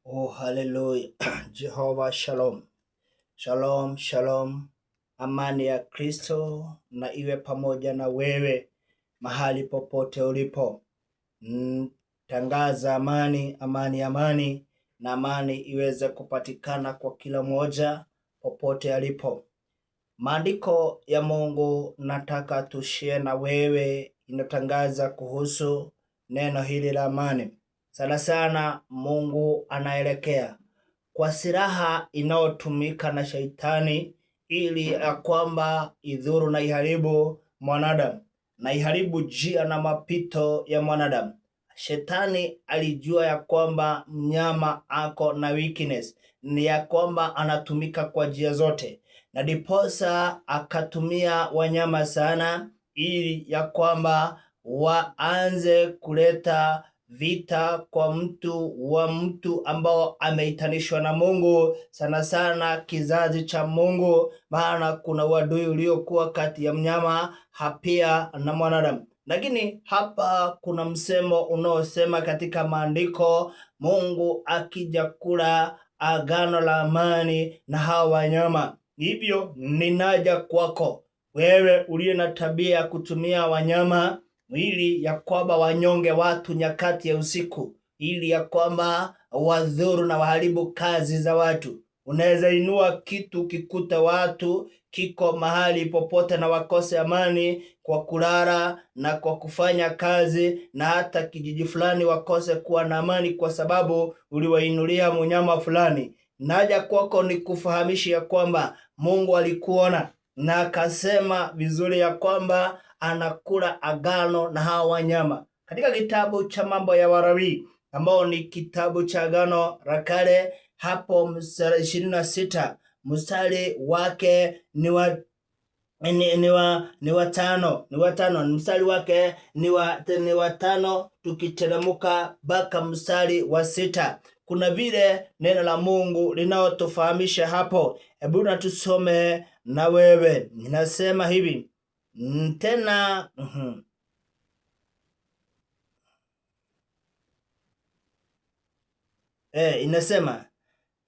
Oh, haleluya. Jehova shalom. Shalom, shalom. Amani ya Kristo na iwe pamoja na wewe mahali popote ulipo. Tangaza amani, amani, amani, na amani iweze kupatikana kwa kila mmoja popote alipo. Maandiko ya Mungu nataka tushie na wewe inatangaza kuhusu neno hili la amani. Sana sana Mungu anaelekea kwa silaha inayotumika na Shetani ili ya kwamba idhuru na iharibu mwanadamu na iharibu njia na mapito ya mwanadamu. Shetani alijua ya kwamba mnyama ako na weakness, ni ya kwamba anatumika kwa njia zote, na diposa akatumia wanyama sana ili ya kwamba waanze kuleta vita kwa mtu ambao ameitanishwa na Mungu, sana sana kizazi cha Mungu, maana kuna uadui uliokuwa kati ya mnyama pia na mwanadamu. Lakini hapa kuna msemo unaosema katika maandiko, Mungu akija kula agano la amani na hawa wanyama. Hivyo ninaja kwako wewe uliye na tabia ya kutumia wanyama ili ya kwamba wanyonge watu nyakati ya usiku, ili ya kwamba wadhuru na waharibu kazi za watu. Unaweza inua kitu kikuta watu kiko mahali popote na wakose amani kwa kulala na kwa kufanya kazi, na hata kijiji fulani wakose kuwa na amani kwa sababu uliwainulia mnyama fulani. Naja kwako ni kufahamishi ya kwamba Mungu alikuona na akasema vizuri ya kwamba anakula agano na hawa wanyama. Katika kitabu cha Mambo ya Walawi ambao ni kitabu cha Agano la Kale, hapo mstari 26 mstari wake ni wa tano, mstari wake ni wa tano, tukiteremka mpaka mstari wa 6. Kuna vile neno la Mungu linalotufahamisha hapo. Hebu na tusome na wewe. Ninasema hivi tena inasema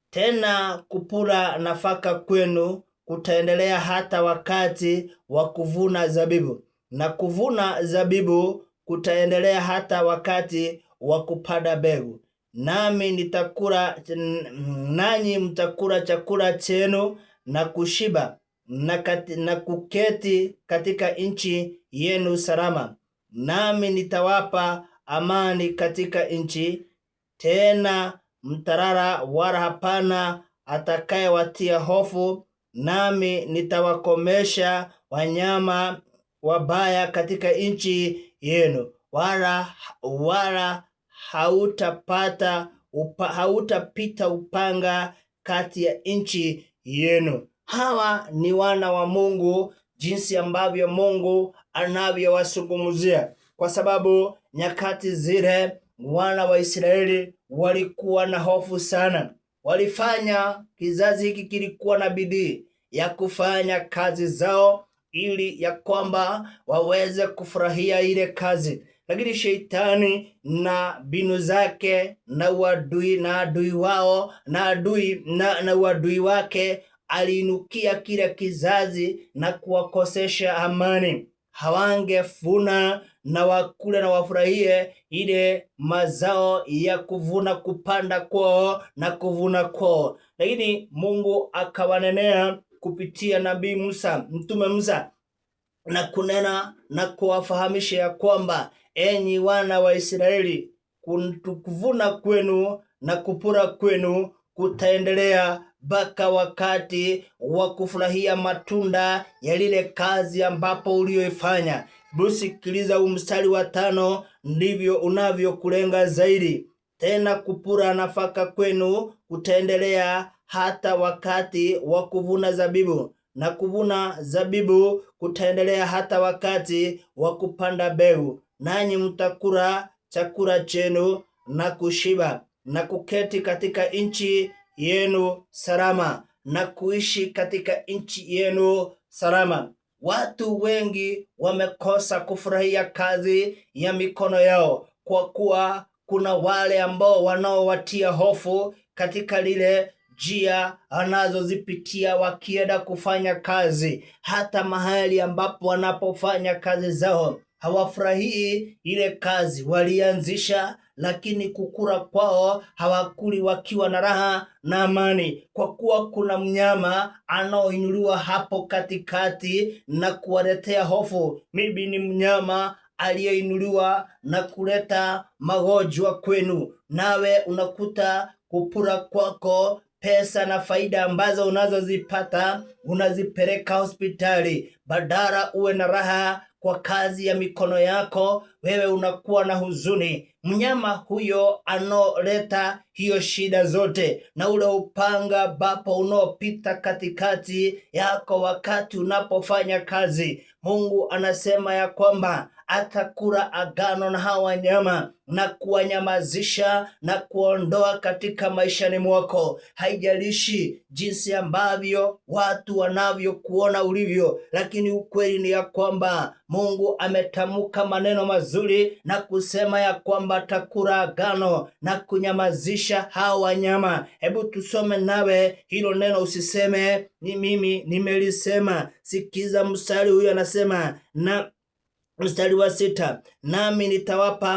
tena, kupura nafaka kwenu kutaendelea hata wakati wa kuvuna zabibu, na kuvuna zabibu kutaendelea hata wakati wa kupanda mbegu. Nanyi mtakula chakula chenu na kushiba na kuketi katika nchi yenu salama. Nami nitawapa amani katika nchi, tena mtalala wala hapana atakayewatia hofu. Nami nitawakomesha wanyama wabaya katika nchi yenu, wala hautapita upanga kati ya nchi yenu. Hawa ni wana wa Mungu, jinsi ambavyo Mungu anavyowazungumzia, kwa sababu nyakati zile wana wa Israeli walikuwa na hofu sana. Walifanya, kizazi hiki kilikuwa na bidii ya kufanya kazi zao ili ya kwamba waweze kufurahia ile kazi, lakini Shetani na mbinu zake na uadui wake aliinukia kile kizazi na kuwakosesha amani. Hawangefuna na wakule na wafurahie ile mazao ya kuvuna, kupanda kwao na kuvuna kwao. Lakini Mungu akawanenea kupitia nabii Musa, mtume Musa, na kunena na kuwafahamisha ya kwamba enyi wana wa Israeli, kuvuna kwenu na kupura kwenu kutaendelea mpaka wakati wa kufurahia matunda ya lile kazi ambapo ulioifanya. Sikiliza huu mstari wa 5, ndivyo unavyokulenga zaidi. Tena kupura nafaka kwenu kutaendelea hata wakati wa kuvuna zabibu, na kuvuna zabibu kutaendelea hata wakati wa kupanda mbegu. Nanyi mtakula chakula chenu na kushiba na kuketi katika nchi yenu salama na kuishi katika nchi yenu salama. Watu wengi wamekosa kufurahia kazi ya mikono yao, kwa kuwa kuna wale ambao wanaowatia hofu katika lile njia anazozipitia wakienda kufanya kazi. Hata mahali ambapo wanapofanya kazi zao hawafurahii ile kazi walianzisha, lakini kukula kwao hawakuli wakiwa na raha na amani, kwa kuwa kuna mnyama anaoinuliwa hapo katikati na kuwaletea hofu. Maybe ni mnyama aliyeinuliwa na kuleta magonjwa kwenu, nawe unakuta kupura kwako pesa na faida ambazo unazozipata unazipeleka hospitali. Badala uwe na raha kwa kazi ya mikono yako, wewe unakuwa na huzuni. Mnyama huyo analeta hiyo shida zote, na ule upanga bapo unaopita katikati yako wakati unapofanya kazi. Mungu anasema ya kwamba atakula agano na hawa wanyama na kuwanyamazisha na kuondoa katika maishani mwako. Haijalishi jinsi ambavyo watu wanavyokuona ulivyo, lakini ukweli ni ya kwamba Mungu ametamka maneno mazuri na kusema ya kwamba atakula agano na kunyamazisha hawa wanyama. Hebu tusome nawe hilo neno, usiseme ni mimi nimelisema. Sikiza mstari huyu, anasema na mstari wa 6, nami nitawapa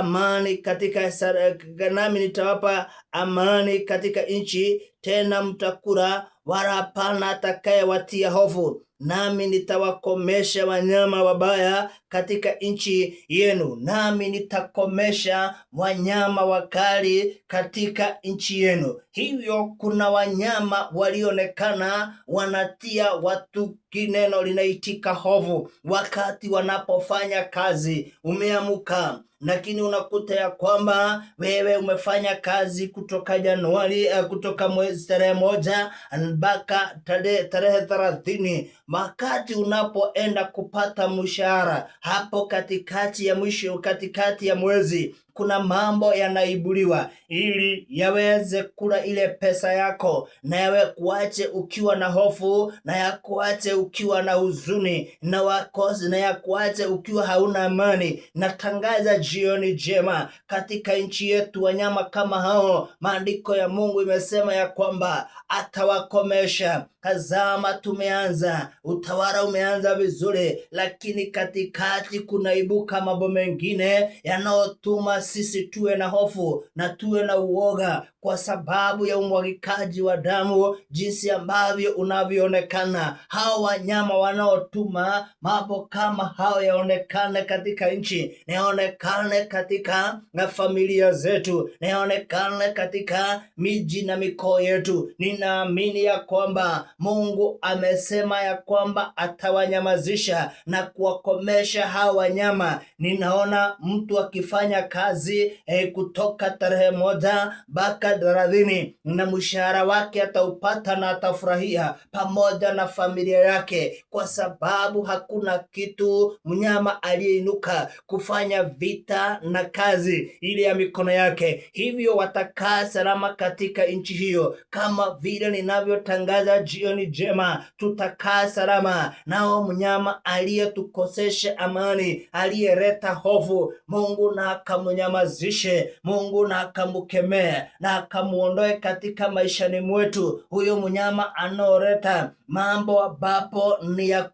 amani katika nchi, tena mtakula wala hapana atakayewatia hofu. Nami nitawakomesha wanyama wabaya katika nchi yenu, nami nitakomesha wanyama wakali katika nchi yenu. Hivyo kuna wanyama walionekana wanatia watu kineno linaitika hofu wakati wanapofanya kazi. Umeamuka, lakini unakuta ya kwamba wewe umefanya kazi kutoka Januari, kutoka mwezi tarehe 1 mpaka tarehe 30. Wakati unapoenda kupata mshahara, hapo katikati ya mwisho, katikati ya mwezi, kuna mambo yanaibuliwa ili yaweze kula ile pesa yako, na yawe kuache ukiwa na hofu, na yakuache ukiwa na huzuni, na wakosi, na yakuache ukiwa hauna amani. Natangaza jioni njema katika nchi yetu. Wanyama kama hao, maandiko ya Mungu imesema ya kwamba atawakomesha. Tazama, tumeanza, utawala umeanza vizuri, lakini katikati kunaibuka mambo mengine yanayotuma sisi tuwe na hofu na tuwe na uoga, kwa sababu ya umwagikaji wa damu, jinsi ambavyo unavyoonekana. Hao wanyama wanaotuma mambo kama hao yaonekane katika nchi, na yaonekane katika familia zetu, na yaonekane katika miji na mikoa yetu. Ninaamini ya kwamba Mungu amesema ya kwamba atawanyamazisha na kuwakomesha hao wanyama. Ninaona mtu akifanya kazi kutoka tarehe 1 mpaka 30, na mshahara wake ataupata na atafurahia pamoja na familia yake, kwa sababu hakuna kitu mnyama aliyeinuka kufanya vita na kazi ile ya mikono yake. Hivyo watakaa salama katika nchi hiyo, kama vile ninavyotangaza jioni njema, tutakaa salama. Nao mnyama aliyetukosesha amani, aliyeleta hofu, Mungu na akamnyamazishe, Mungu na akamkemee na akamuondoe katika maishani mwetu. Huyo mnyama anaoleta mambo ambapo ni ya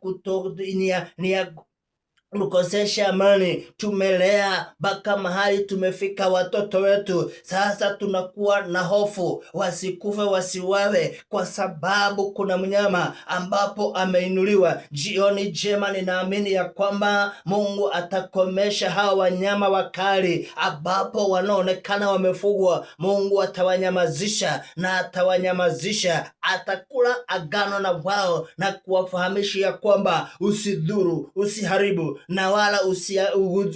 ukosesha amani. Tumelea mpaka mahali tumefika watoto wetu, sasa tunakuwa na hofu wasikufe, wasiwawe, kwa sababu kuna mnyama ambapo ameinuliwa. Jioni njema, ninaamini ya kwamba Mungu atakomesha hawa wanyama wakali ambapo wanaonekana wamefugwa. Mungu atawanyamazisha na atawanyamazisha, atakula agano na wao na kuwafahamisha ya kwamba usidhuru, usiharibu na wala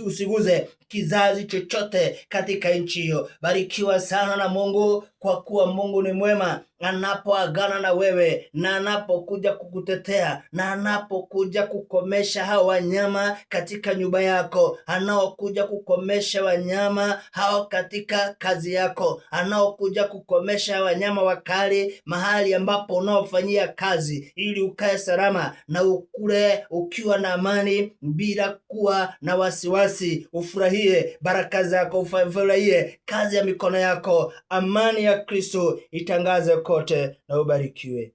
usiguze kizazi chochote katika nchi hiyo. Barikiwa sana na Mungu, kwa kuwa Mungu ni mwema, anapoagana na wewe, na anapokuja kukutetea, na anapokuja kukomesha hao wanyama katika nyumba yako, anaokuja kukomesha wanyama hao katika kazi yako, anaokuja kukomesha wanyama wakali mahali ambapo unaofanyia kazi, ili ukae salama na ukule ukiwa na amani bila kuwa na wasiwasi, ufurahie ufurahie baraka zako, ufurahie kazi ya mikono yako. Amani ya Kristo itangaze kote na ubarikiwe.